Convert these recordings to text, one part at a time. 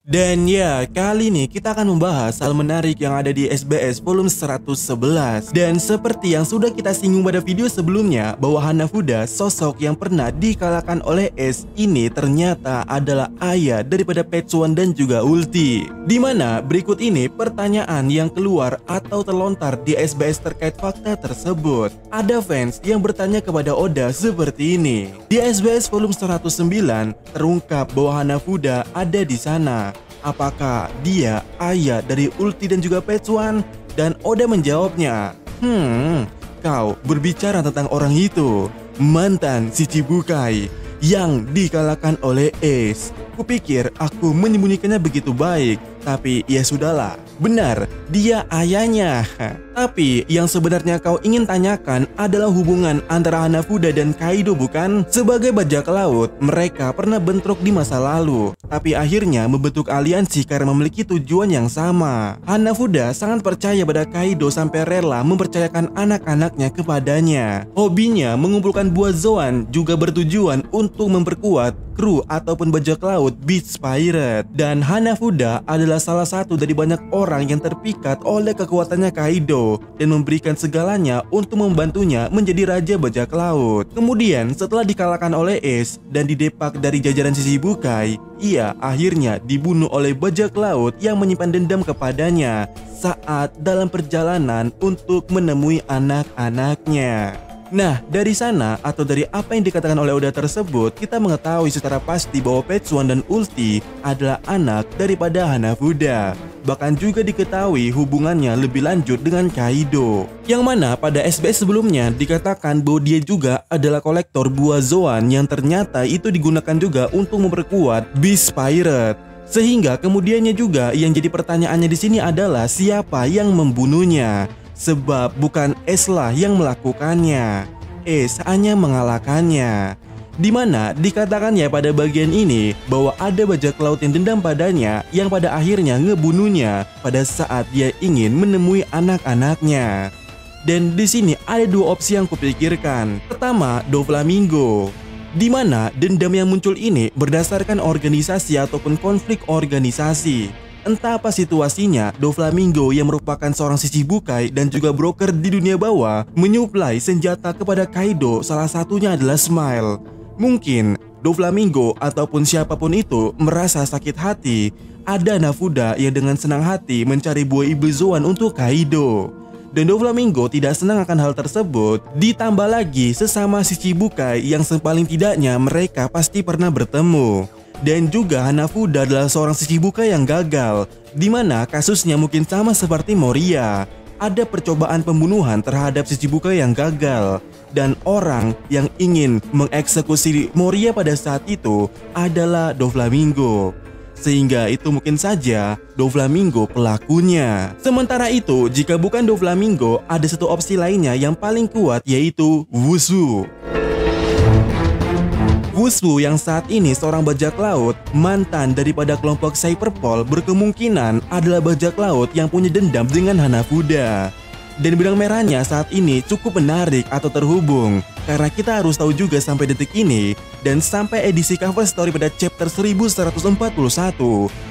Dan ya, kali ini kita akan membahas hal menarik yang ada di SBS volume 111. Dan seperti yang sudah kita singgung pada video sebelumnya, bahwa Hanafuda, sosok yang pernah dikalahkan oleh Ace, ini ternyata adalah ayah daripada Petsuan dan juga Ulti. Dimana berikut ini pertanyaan yang keluar atau terlontar di SBS terkait fakta tersebut. Ada fans yang bertanya kepada Oda seperti ini. Di SBS volume 109 terungkap bahwa Hanafuda ada di sana. Apakah dia ayah dari Ulti dan juga Petsuan? Dan Oda menjawabnya, kau berbicara tentang orang itu, mantan Shichibukai yang dikalahkan oleh Ace. Kupikir aku menyembunyikannya begitu baik, tapi ya sudahlah. Benar, dia ayahnya. Tapi yang sebenarnya kau ingin tanyakan adalah hubungan antara Hanafuda dan Kaido, bukan? Sebagai bajak laut, mereka pernah bentrok di masa lalu, tapi akhirnya membentuk aliansi karena memiliki tujuan yang sama. Hanafuda sangat percaya pada Kaido sampai rela mempercayakan anak-anaknya kepadanya. Hobinya mengumpulkan buah Zoan juga bertujuan untuk memperkuat kru ataupun bajak laut Beast Pirate. Dan Hanafuda adalah salah satu dari banyak orang yang terpikat oleh kekuatannya Kaido dan memberikan segalanya untuk membantunya menjadi raja bajak laut. Kemudian setelah dikalahkan oleh Ace dan didepak dari jajaran Shichibukai, ia akhirnya dibunuh oleh bajak laut yang menyimpan dendam kepadanya saat dalam perjalanan untuk menemui anak-anaknya. Nah, dari sana atau dari apa yang dikatakan oleh Oda tersebut, kita mengetahui secara pasti bahwa Petsuan dan Ulti adalah anak daripada Hanafuda. Bahkan juga diketahui hubungannya lebih lanjut dengan Kaido, yang mana pada SBS sebelumnya dikatakan bahwa dia juga adalah kolektor buah Zoan yang ternyata itu digunakan juga untuk memperkuat Beast Pirate. Sehingga kemudiannya juga yang jadi pertanyaannya di sini adalah siapa yang membunuhnya? Sebab bukan Ace lah yang melakukannya, Ace hanya mengalahkannya. Dimana dikatakannya pada bagian ini bahwa ada bajak laut yang dendam padanya yang pada akhirnya ngebunuhnya pada saat dia ingin menemui anak-anaknya. Dan di sini ada dua opsi yang kupikirkan. Pertama, Doflamingo. Dimana dendam yang muncul ini berdasarkan organisasi ataupun konflik organisasi. Entah apa situasinya, Doflamingo yang merupakan seorang Shichibukai dan juga broker di dunia bawah menyuplai senjata kepada Kaido, salah satunya adalah Smile. Mungkin Doflamingo ataupun siapapun itu merasa sakit hati ada Hanafuda yang dengan senang hati mencari buah iblis Zoan untuk Kaido. Dan Doflamingo tidak senang akan hal tersebut. Ditambah lagi sesama Shichibukai yang sepaling tidaknya mereka pasti pernah bertemu. Dan juga Hanafuda adalah seorang Shichibukai yang gagal, dimana kasusnya mungkin sama seperti Moria. Ada percobaan pembunuhan terhadap Shichibukai yang gagal, dan orang yang ingin mengeksekusi Moria pada saat itu adalah Doflamingo. Sehingga itu mungkin saja Doflamingo pelakunya. Sementara itu, jika bukan Doflamingo, ada satu opsi lainnya yang paling kuat, yaitu Wushu. Wushu yang saat ini seorang bajak laut mantan daripada kelompok Cyberpol berkemungkinan adalah bajak laut yang punya dendam dengan Hanafuda. Dan benang merahnya saat ini cukup menarik atau terhubung, karena kita harus tahu juga sampai detik ini dan sampai edisi cover story pada chapter 1141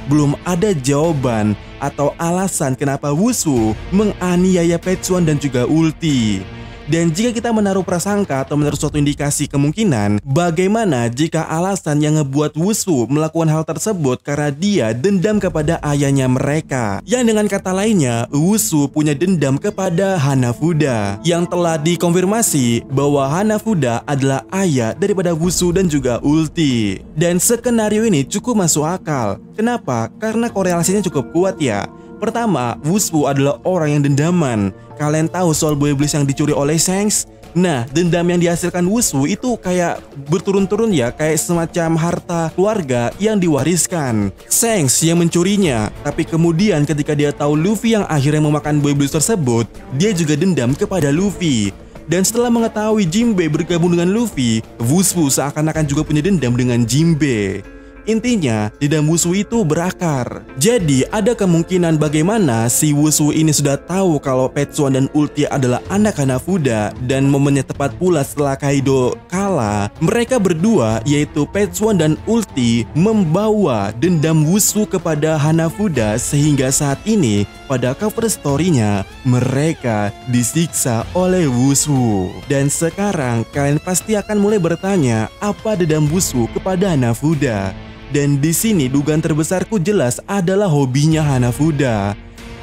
belum ada jawaban atau alasan kenapa Wushu menganiaya Petsuan dan juga Ulti. Dan jika kita menaruh prasangka atau menaruh suatu indikasi kemungkinan, bagaimana jika alasan yang ngebuat Wushu melakukan hal tersebut karena dia dendam kepada ayahnya mereka? Yang dengan kata lainnya, Wushu punya dendam kepada Hanafuda, yang telah dikonfirmasi bahwa Hanafuda adalah ayah daripada Wushu dan juga Ulti. Dan skenario ini cukup masuk akal. Kenapa? Karena korelasinya cukup kuat ya. Pertama, Wushu adalah orang yang dendaman. Kalian tahu soal buah iblis yang dicuri oleh Shanks? Nah, dendam yang dihasilkan Wushu itu kayak berturun-turun ya, kayak semacam harta keluarga yang diwariskan. Shanks yang mencurinya, tapi kemudian ketika dia tahu Luffy yang akhirnya memakan buah iblis tersebut, dia juga dendam kepada Luffy. Dan setelah mengetahui Jinbe bergabung dengan Luffy, Wushu seakan-akan juga punya dendam dengan Jinbe. Intinya, dendam Wushu itu berakar. Jadi, ada kemungkinan bagaimana si Wushu ini sudah tahu kalau Petsuan dan Ulti adalah anak Hanafuda, dan momennya tepat pula setelah Kaido kalah, mereka berdua yaitu Petsuan dan Ulti membawa dendam Wushu kepada Hanafuda sehingga saat ini pada cover story-nya mereka disiksa oleh Wushu. Dan sekarang kalian pasti akan mulai bertanya, apa dendam Wushu kepada Hanafuda? Dan di sini dugaan terbesarku jelas adalah hobinya Hanafuda.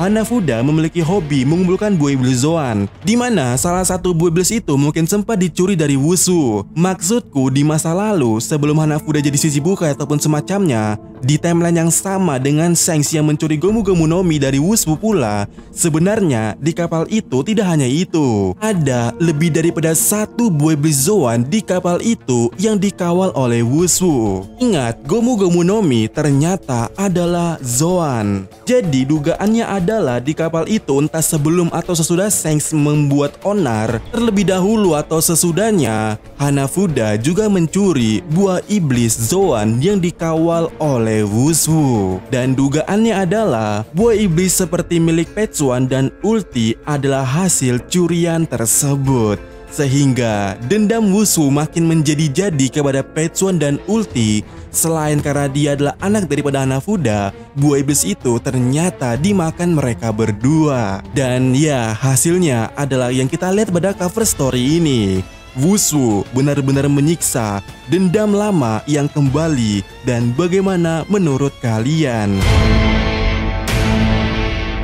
Hanafuda memiliki hobi mengumpulkan buah iblis Zoan, di mana salah satu buah iblis itu mungkin sempat dicuri dari Wushu. Maksudku, di masa lalu sebelum Hanafuda jadi Shichibukai ataupun semacamnya, di timeline yang sama dengan Shanks yang mencuri Gomu Gomu no Mi dari Wushu pula, sebenarnya di kapal itu tidak hanya itu. Ada lebih daripada satu buah iblis Zoan di kapal itu yang dikawal oleh Wushu. Ingat, Gomu Gomu no Mi ternyata adalah Zoan. Jadi dugaannya adalah di kapal itu entah sebelum atau sesudah Shanks membuat onar, terlebih dahulu atau sesudahnya, Hanafuda juga mencuri buah iblis Zoan yang dikawal oleh Wushu. Dan dugaannya adalah buah iblis seperti milik Petsuan dan Ulti adalah hasil curian tersebut. Sehingga dendam Wushu makin menjadi-jadi kepada Petsuan dan Ulti. Selain karena dia adalah anak daripada Hanafuda, buah iblis itu ternyata dimakan mereka berdua. Dan ya, hasilnya adalah yang kita lihat pada cover story ini. Wushu benar-benar menyiksa dendam lama yang kembali. Dan bagaimana menurut kalian?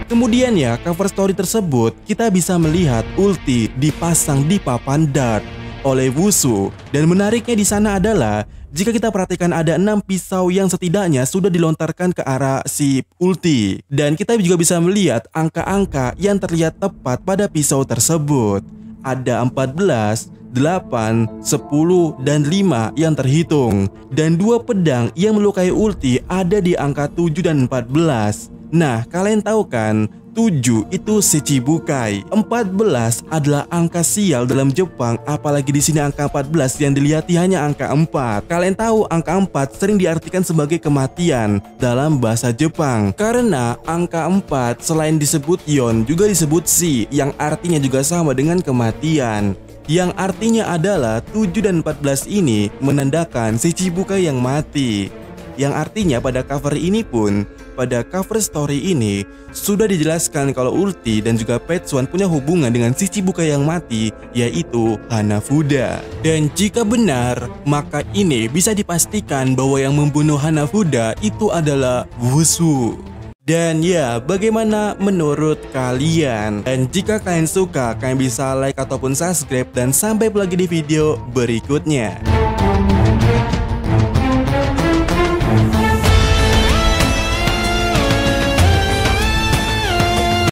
Kemudian ya, cover story tersebut kita bisa melihat Ulti dipasang di papan dart oleh Wushu. Dan menariknya di sana adalah jika kita perhatikan ada 6 pisau yang setidaknya sudah dilontarkan ke arah si Ulti. Dan kita juga bisa melihat angka-angka yang terlihat tepat pada pisau tersebut. Ada 14, 8, 10, dan 5 yang terhitung. Dan 2 pedang yang melukai Ulti ada di angka 7 dan 14. Nah, kalian tahu kan, 7 itu Shichibukai, 14 adalah angka sial dalam Jepang, apalagi di sini angka 14 yang dilihat hanya angka 4. Kalian tahu angka 4 sering diartikan sebagai kematian dalam bahasa Jepang. Karena angka 4 selain disebut yon juga disebut shi, yang artinya juga sama dengan kematian. Yang artinya adalah 7 dan 14 ini menandakan Shichibukai yang mati. Yang artinya pada cover ini pun, pada cover story ini sudah dijelaskan kalau Ulti dan juga Petsuan punya hubungan dengan Shichibukai yang mati, yaitu Hanafuda. Dan jika benar, maka ini bisa dipastikan bahwa yang membunuh Hanafuda itu adalah Wushu. Dan ya, bagaimana menurut kalian? Dan jika kalian suka, kalian bisa like ataupun subscribe. Dan sampai lagi di video berikutnya.